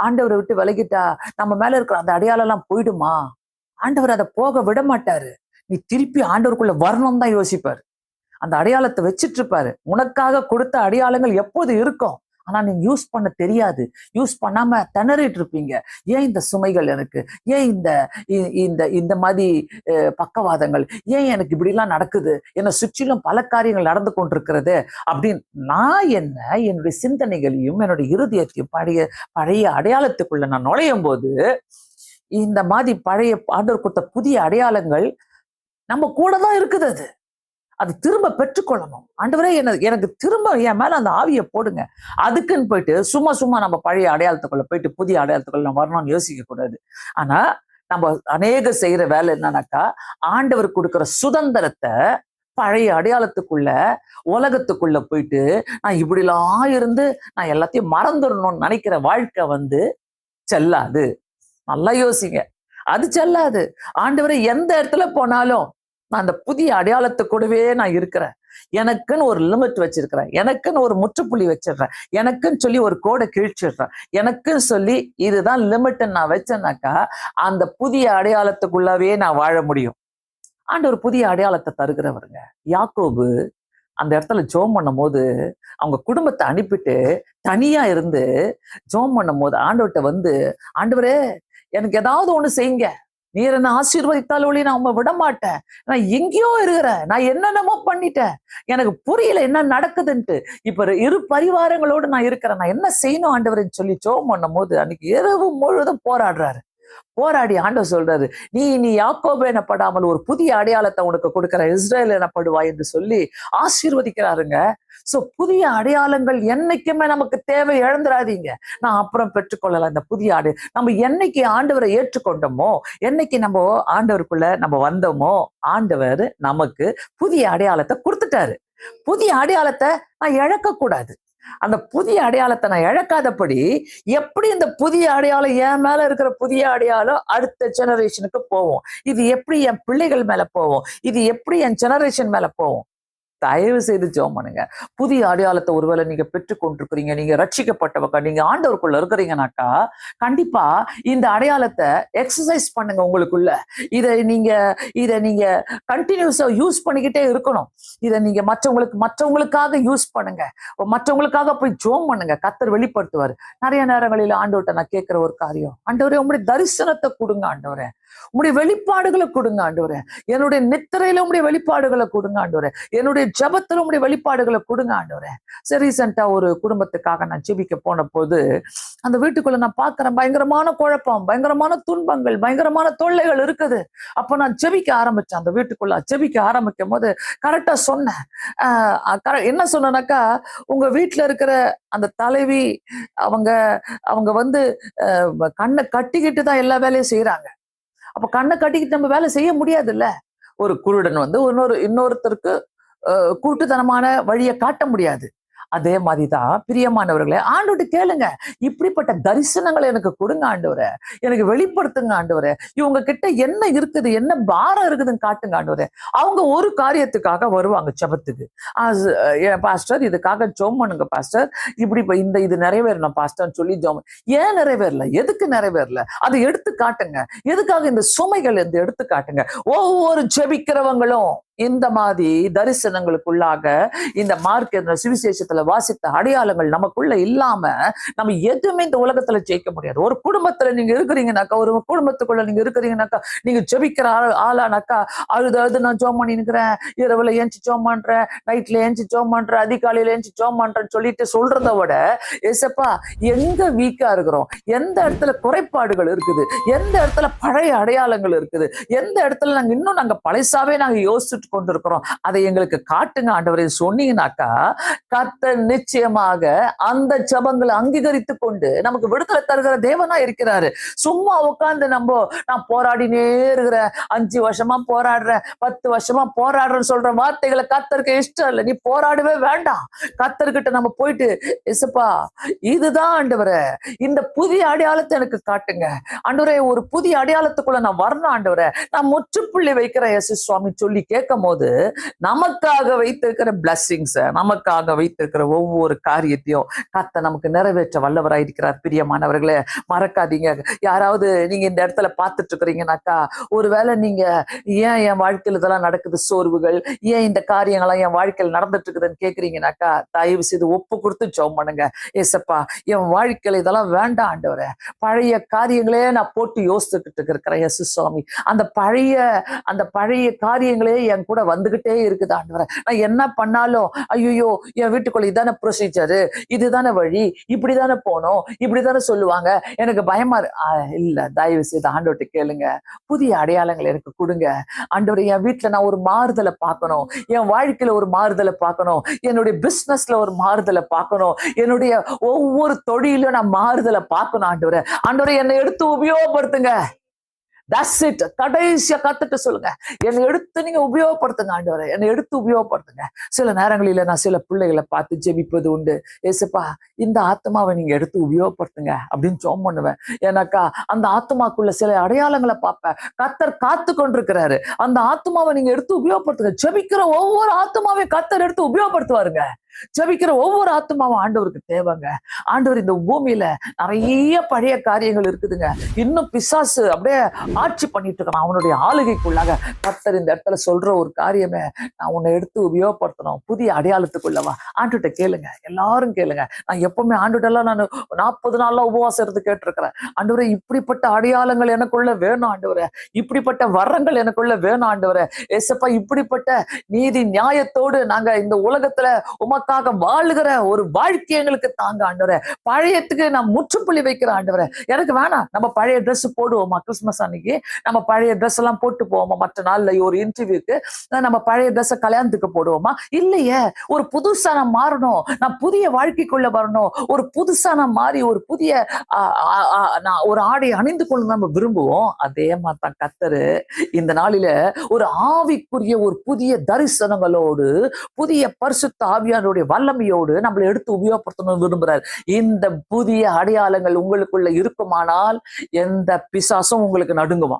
ஆண்டவரை விட்டு விலகிட்டா நம்ம மேல இருக்கிற அந்த அடையாளம் எல்லாம் போயிடுமா? ஆண்டவர் அதை போக விட மாட்டாரு. நீ திருப்பி ஆண்டவருக்குள்ள வரணும் தான் யோசிப்பாரு. அந்த அடையாளத்தை வச்சிட்டு இருப்பாரு. உனக்காக கொடுத்த அடையாளங்கள் எப்போது இருக்கும், ஆனா நீங்க யூஸ் பண்ண தெரியாது, யூஸ் பண்ணாம திணறிட்டு இருப்பீங்க. ஏன் இந்த சுமைகள் எனக்கு, ஏன் இந்த இந்த இந்த மாதிரி பக்கவாதங்கள், ஏன் எனக்கு இப்படி எல்லாம் நடக்குது, என்னை சுற்றிலும் பல காரியங்கள் நடந்து கொண்டிருக்கிறது அப்படின்னு நான் என்னுடைய சிந்தனைகளையும் என்னுடைய இருதயத்தையும் பழைய பழைய அடையாளத்துக்குள்ள நான் நுழையும் போது இந்த மாதிரி பழைய ஆண்டவர் கொடுத்த புதிய அடையாளங்கள் நம்ம கூட தான் இருக்குது. அது திரும்ப பெற்றுக்கொள்ளணும். ஆண்டவரே எனக்கு திரும்ப என் மேல அந்த ஆவியை போடுங்க. அதுக்குன்னு போயிட்டு சும்மா சும்மா நம்ம பழைய அடையாளத்துக்குள்ள போயிட்டு புதிய அடையாளத்துக்குள்ள நம்ம வரணும்னு யோசிக்க கூடாது. ஆனா நம்ம அநேக செய்யற வேலை என்னன்னாக்கா, ஆண்டவர் கொடுக்கிற சுதந்திரத்தை பழைய அடையாளத்துக்குள்ள உலகத்துக்குள்ள போயிட்டு நான் இப்படிலாம் இருந்து நான் எல்லாத்தையும் மறந்துடணும்னு நினைக்கிற வாழ்க்கை செல்லாது. நல்லா யோசிங்க, அது செல்லாது. ஆண்டவரை எந்த இடத்துல போனாலும் நான் அந்த புதிய அடையாளத்தை கூடவே நான் இருக்கிறேன், எனக்குன்னு ஒரு லிமிட் வச்சிருக்கிறேன், எனக்குன்னு ஒரு முற்றுப்புள்ளி வச்சிடுறேன், எனக்குன்னு சொல்லி ஒரு கோடை கிழிச்சிடுறேன், எனக்குன்னு சொல்லி இதுதான் லிமிட் நான் வச்சேன்னாக்கா அந்த புதிய அடையாளத்துக்குள்ளவே நான் வாழ முடியும். ஆண்டவர் புதிய அடையாளத்தை தருகிறவருங்க. யாக்கோபு அந்த இடத்துல ஜோம் பண்ணும் போது அவங்க குடும்பத்தை அனுப்பிட்டு தனியா இருந்து ஜோம் பண்ணும் போது ஆண்டவர்கிட்ட ஆண்டவரே எனக்கு ஏதாவது ஒண்ணு செய்யுங்க, நீர் என்ன ஆசீர்வதித்தால் ஒளி நான் உங்க விட மாட்டேன், நான் எங்கேயோ இருக்கிறேன், நான் என்னென்னமோ பண்ணிட்டேன், எனக்கு புரியல என்ன நடக்குதுன்ட்டு, இப்ப இரு பரிவாரங்களோடு நான் இருக்கிறேன், நான் என்ன செய்யணும் ஆண்டவர்ன்னு சொல்லி ஜோம் பண்ணும் போது அன்னைக்கு இரவு முழுவதும் போராடுறாரு. போராடி ஆண்டவர் சொல்றாரு, நீ யாக்கோபு எனப்படாமல் ஒரு புதிய அடையாளத்தை உனக்கு கொடுக்கிற இஸ்ரேல் எனப்படுவாய் என்று சொல்லி ஆசீர்வதிக்கிறாருங்க. சோ புதிய அடையாளங்கள் என்னைக்குமே நமக்கு தேவை, இழந்துடாதீங்க. நான் அப்புறம் பெற்றுக்கொள்ளலாம் இந்த புதிய நம்ம என்னைக்கு ஆண்டவரை ஏற்றுக்கொண்டோமோ, என்னைக்கு நம்ம ஆண்டவருக்குள்ள நம்ம வந்தோமோ, ஆண்டவர் நமக்கு புதிய அடையாளத்தை கொடுத்துட்டாரு. புதிய அடையாளத்தை நான் இழக்க கூடாது. அந்த புதிய அடையாளத்தை நான் இழக்காதபடி எப்படி இந்த புதிய அடையாளம் என் மேல இருக்கிற புதிய அடையாளம் அடுத்த ஜெனரேஷனுக்கு போவோம், இது எப்படி என் பிள்ளைகள் மேல போவோம், இது எப்படி என் ஜெனரேஷன் மேல போவோம். தயவு செய்து ஜெபம் பண்ணுங்க. புதிய அடையாளத்தை ஒருவேளை நீங்க பெற்றுக்கொண்டிருக்கிறீங்க, நீங்க ரட்சிக்கப்பட்டவங்க, நீங்க ஆண்டவருக்குள்ள இருக்கிறீங்கன்னாக்கா கண்டிப்பா இந்த அடையாளத்தை எக்ஸசைஸ் பண்ணுங்க உங்களுக்குள்ள. இதை நீங்க கண்டினியூஸா யூஸ் பண்ணிக்கிட்டே இருக்கணும். இதை நீங்க மற்றவங்களுக்காக யூஸ் பண்ணுங்க, மற்றவங்களுக்காக போய் ஜெபம் பண்ணுங்க. கர்த்தர் வெளிப்படுத்துவார். நிறைய நேரங்களில் ஆண்டவர்கிட்ட நான் கேட்கிற ஒரு காரியம், ஆண்டவரே உங்களுடைய தரிசனத்தை கொடுங்க, ஆண்டவரே உங்களுடைய வெளிப்பாடுகளை கொடுங்க, ஆண்டவரே என்னுடைய நித்திரையில உங்களுடைய வெளிப்பாடுகளை கொடுங்க, ஆண்டவரே என்னுடைய ஜபத்துல உங்களுடைய வெளிப்பாடுகளை கொடுங்க, ஆண்டவரே. சரி, ரீசெண்டா ஒரு குடும்பத்துக்காக நான் ஜெபிக்க போன போது அந்த வீட்டுக்குள்ள நான் பாக்குறேன், பயங்கரமான குழப்பம், பயங்கரமான துன்பங்கள், பயங்கரமான தொல்லைகள் இருக்குது. அப்ப நான் ஜெபிக்க ஆரம்பிச்சேன். அந்த வீட்டுக்குள்ள ஜெபிக்க ஆரம்பிக்கும் போது கரெக்டா சொன்னேன். என்ன சொன்னேன்னாக்கா, உங்க வீட்டுல இருக்கிற அந்த தலைவி அவங்க கண்ணை கட்டிக்கிட்டு தான் எல்லா வேலையும் செய்யறாங்க. அப்ப கண்ணை கட்டிக்கிட்டு நம்ம வேலை செய்ய முடியாது இல்ல. ஒரு குருடன் இன்னொருத்தருக்கு கூட்டுத்தனமான வழியை காட்ட முடியாது. அதே மாதிரிதான் பிரியமானவர்களே, ஆண்டவர்கிட்ட கேளுங்க, இப்படிப்பட்ட தரிசனங்களை எனக்கு கொடுங்க ஆண்டவரே, எனக்கு வெளிப்படுத்துங்க ஆண்டவரே, இவங்க கிட்ட என்ன இருக்குது, என்ன பாரம் இருக்குதுன்னு காட்டுங்க ஆண்டவரே. அவங்க ஒரு காரியத்துக்காக வருவாங்க ஜெபத்துக்கு, பாஸ்டர் இதுக்காக ஜெபம் பண்ணுங்க பாஸ்டர், இப்படி இது நிறைவேறணும் பாஸ்டர்ன்னு சொல்லி ஜெபம். ஏன் நிறைவேறல, எதுக்கு நிறைவேறல, அதை எடுத்து காட்டுங்க. எதுக்காக இந்த சுமைகள் எடுத்து காட்டுங்க. ஒவ்வொரு ஜெபிக்கிறவங்களும் இந்த மாதிரி தரிசனங்களுக்குள்ளாக இந்த மார்க் சுவிசேஷத்துல வாசித்த அடையாளங்கள் நமக்குள்ள இல்லாம நம்ம எதுவுமே இந்த உலகத்துல ஜெயிக்க முடியாது. ஒரு குடும்பத்துல நீங்க இருக்கிறீங்கன்னாக்கா, ஒரு குடும்பத்துக்குள்ள நீங்க இருக்கிறீங்கன்னாக்கா, நீங்க ஜெபிக்கிற ஆளானாக்கா, அழுது நான் ஜோம் பண்ணி நிற்கிறேன், இரவுல ஏஞ்சி ஜோம் பண்றேன், நைட்ல ஏஞ்சி ஜோம் பண்றேன், அதிகாலையில ஏஞ்சி ஜோம் பண்றேன்னு சொல்லிட்டு சொல்றதை விட, ஏசப்பா எங்க வீக்கா இருக்கிறோம், எந்த இடத்துல குறைபாடுகள் இருக்குது, எந்த இடத்துல பழைய அடையாளங்கள் இருக்குது, எந்த இடத்துல நாங்க பழைசாவே நாங்க யோசிச்சுட்டு கொண்டிருக்கிறோம், அதை எங்களுக்கு காட்டுங்க ஆண்டவரே சொன்னீங்கன்னாக்கா, கர்த்தர் நிச்சயமாக அந்த ஜெபங்களை அங்கீகரித்து கொண்டு நமக்கு விடுதலை தருகிற தேவனா இருக்கிறாரு. சும்மா உட்கார்ந்து நான் போராடினே இருக்கிறேன், 5 வருஷமா போராடுறேன், 10 வருஷமா போராடுறேன்னு சொல்ற வார்த்தைகளை கர்த்தருக்கு இஷ்டம் இல்லை. நீ போராடவே வேண்டாம். கர்த்தர்கிட்ட நம்ம போயிட்டு, இசப்பா இதுதான் ஆண்டவரே, இந்த புதிய அடையாளத்தை எனக்கு காட்டுங்க ஆண்டவரே, ஒரு புதிய அடையாளத்துக்குள்ள நான் வரணும் ஆண்டவரே, நான் முற்றுப்புள்ளி வைக்கிறேன் இயேசு சுவாமி சொல்லி கேட்க பார்க்கும் போது நமக்காக வைத்திருக்கிற பிளஸ்ஸிங்ஸ், நமக்காக வைத்திருக்கிற ஒவ்வொரு காரியத்தையும் கர்த்தர் நமக்கு நிறைவேற்ற வல்லவராயிருக்கிறார். பிரியமானவர்களே, மறக்காதீங்க. யாராவது நீங்க இந்த இடத்துல பார்த்துட்டு இருக்கிறீங்கன்னாக்கா, ஒருவேளை நீங்க ஏன் என் வாழ்க்கையில இதெல்லாம் நடக்குது, சோர்வுகள், ஏன் இந்த காரியங்கள்லாம் என் வாழ்க்கையில் நடந்துட்டு இருக்குதுன்னு கேக்குறீங்கன்னாக்கா, தயவு செய்து ஒப்பு கொடுத்து ஜெபம் பண்ணுங்க. ஏசப்பா, என் வாழ்க்கையில இதெல்லாம் வேண்டாம் ஆண்டவரே, பழைய காரியங்களே நான் போட்டு யோசிச்சுக்கிட்டு இருக்கிறேன் இயேசு சுவாமி. அந்த பழைய காரியங்களே என் கூட வந்துகிட்டே இருக்குது ஆண்டவரே. நான் என்ன பண்ணாலும் ஐயோ, என் வீட்டுக்குள்ள இதான ப்ரொசீஜரு, இதுதானே வழி, இப்படிதானே போனோம், இப்படிதானே சொல்லுவாங்க, எனக்கு பயமா இல்ல. தயவு செய்து ஆண்டவர்கிட்ட கேளுங்க, புதிய அடையாளங்கள் எனக்கு கொடுங்க ஆண்டவரே. என் வீட்டுல நான் ஒரு மாறுதலை பார்க்கணும், என் வாழ்க்கையில ஒரு மாறுதலை பார்க்கணும், என்னுடைய பிசினஸ்ல ஒரு மாறுதலை பார்க்கணும், என்னுடைய ஒவ்வொரு தொழிலும் நான் மாறுதலை பார்க்கணும் ஆண்டவரே. ஆண்டவரே, என்னை எடுத்து உபயோகப்படுத்துங்க. That's it. கடைசியா கத்துட்டு சொல்லுங்க, என்னை எடுத்து நீங்க உபயோகப்படுத்துங்க ஆண்டவரே, என்னை எடுத்து உபயோகப்படுத்துங்க. சில நேரங்களில நான் சில பிள்ளைகளை பார்த்து ஜெபிப்பது உண்டு. ஏசப்பா, இந்த ஆத்மாவை நீங்க எடுத்து உபயோகப்படுத்துங்க அப்படின்னு ஜெபம் பண்ணுவேன். ஏன்னாக்கா அந்த ஆத்மாக்குள்ள சில அடையாளங்களை பார்ப்பேன். கர்த்தர் காத்து கொண்டிருக்கிறாரு. அந்த ஆத்மாவை நீங்க எடுத்து உபயோகப்படுத்துங்க. ஜெபிக்கிற ஒவ்வொரு ஆத்மாவையும் கர்த்தர் எடுத்து உபயோகப்படுத்துவாருங்க. ஜெபிக்கிற ஒவ்வொரு ஆத்மாவும் ஆண்டவருக்கு தேவைங்க. ஆண்டவர் இந்த பூமியில நிறைய பழைய காரியங்கள் இருக்குதுங்க. இன்னும் பிசாசு அப்படியே ஆட்சி பண்ணிட்டு இருக்கான் அவனுடைய ஆளுகைக்குள்ளாக. கர்த்தர் இந்த இடத்துல சொல்ற ஒரு காரியமே, நான் உன்னை எடுத்து உபயோகப்படுத்தணும், புதிய அடையாளத்துக்குள்ளவா. ஆண்டுகிட்ட கேளுங்க, எல்லாரும் கேளுங்க. நான் எப்பவுமே ஆண்டுகிட்டெல்லாம் நான் 40 நாள்ல உபவாசம் இருந்து கேட்டிருக்கிறேன். ஆண்டவரே, இப்படிப்பட்ட அடையாளங்கள் எனக்குள்ள வேணும் ஆண்டவரே, இப்படிப்பட்ட வரங்கள் எனக்குள்ள வேணும் ஆண்டவரே. ஏசப்பா, இப்படிப்பட்ட நீதி நியாயத்தோடு நாங்க இந்த உலகத்துல உமக்காக வாழுகிற ஒரு வாழ்க்கை எங்களுக்கு தாங்க ஆண்டவரே. பழையத்துக்கு நான் முற்றுப்புள்ளி வைக்கிற ஆண்டவரே. எனக்கு வேணாம் நம்ம பழைய ட்ரெஸ் போடுவோமா, கிறிஸ்துமஸ் அன்னைக்கு நம்ம பழைய ட்ரெஸ் எல்லாம் போட்டு போவோமா, மற்ற நாள்ல ஒரு இன்டர்வியூக்கு நம்ம பழைய ட்ரெஸ் கல்யாணத்துக்கு போடுவோமா? இல்லையே. ஒரு புதுசா நான் மாறணும், நான் புதிய வாழ்க்கைக்குள்ள வரணும், ஒரு புதுசா நான் மாறி ஒரு புதிய நான் ஒரு ஆடை அணிந்து கொண்டு நம்ம விரும்புவோம். அதே மாதிரி தான் கர்த்தரு இந்த நாளில ஒரு ஆவிக்குரிய ஒரு புதிய தரிசனங்களோடு, புதிய பரிசுத்த ஆவியானுடைய வல்லமையோடு நம்மளை எடுத்து உபயோகப்படுத்தணும்னு விரும்புறாரு. இந்த புதிய அடையாளங்கள் உங்களுக்குள்ள இருக்குமானால் எந்த பிசாசும் உங்களுக்கு நடுங்குமா?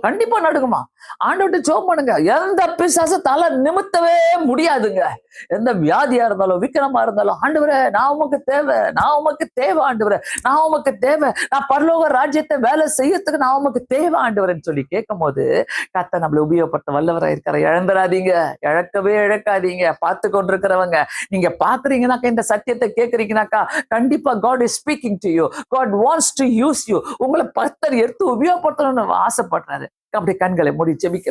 கண்டிப்பா நடுங்குமா? ஆண்டவர்கிட்ட ஜெபம் பண்ணுங்க. எந்த பிசாசு தலை நிமித்தவே முடியாதுங்க. எந்த வியாதியா இருந்தாலும், விக்கிரமா இருந்தாலும், ஆண்டவரே நான் உமக்கு தேவை, நான் உமக்கு தேவை ஆண்டவரே, நான் உமக்கு தேவை, நான் பரலோக ராஜ்யத்தை வேலை செய்யறதுக்கு நான் உமக்கு தேவை ஆண்டவரேன்னு சொல்லி கேட்கும் போது கர்த்தர் நம்மளை உபயோகப்படுத்த வல்லவராக இருக்கிற. இழந்துடாதீங்க, இழக்காதீங்க. பார்த்து கொண்டிருக்கிறவங்க, நீங்க பாக்குறீங்கன்னாக்கா, இந்த சத்தியத்தை கேட்கறீங்கன்னாக்கா, கண்டிப்பா God is speaking to you. God wants to use you. உங்களை கர்த்தர் எடுத்து உபயோகப்படுத்தணும்னு ஆசைப்படுறாரு. அப்படி கண்களை மூடி ஜெபிக்க.